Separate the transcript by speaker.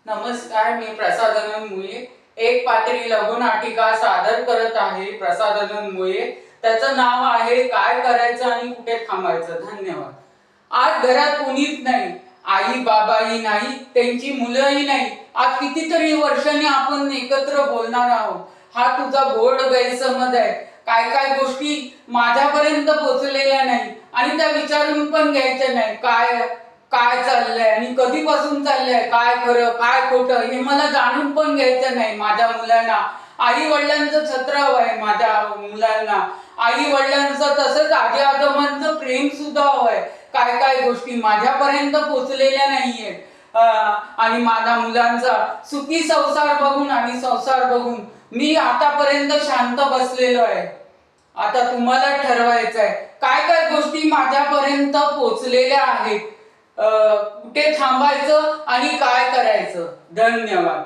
Speaker 1: नमस्कार, मी प्रसादानंद मुळे एक पात्री लघुनाटिका सादर करत आहे. प्रसादानंद मुळे त्याचं नाव आहे काय करायचं आणि कुठे थांबायचं. धन्यवाद. आज घरात कुणीच नाही, आई बाबाही नाही, त्यांची मुलंही नाही. आज कितीतरी वर्षांनी आपण एकत्र बोलणार आहोत. हा तुझा गोड गैरसमज आहे. काय काय गोष्टी माझ्यापर्यंत पोहोचलेल्या नाही आणि त्या विचारून पण घ्यायच्या नाही. काय काय चाललंय आणि कधीपासून चाललंय, काय खरं काय खोटं हे मला जाणून पण घ्यायचं नाही. माझ्या मुलांना आई वडिलांचं छत्र हवंय. माझ्या मुलांना आई वडिलांचं तसंच आजी आजोबांचं प्रेम सुद्धा हवंय. काय काय गोष्टी माझ्यापर्यंत पोचलेल्या नाहीयेत आणि माझ्या मुलांचा सुखी संसार बघून आणि संसार बघून मी आतापर्यंत शांत बसलेलो आहे. आता तुम्हाला ठरवायचं आहे काय काय गोष्टी माझ्यापर्यंत पोचलेल्या आहेत, कुठे थांबायचं आणि काय करायचं. धन्यवाद.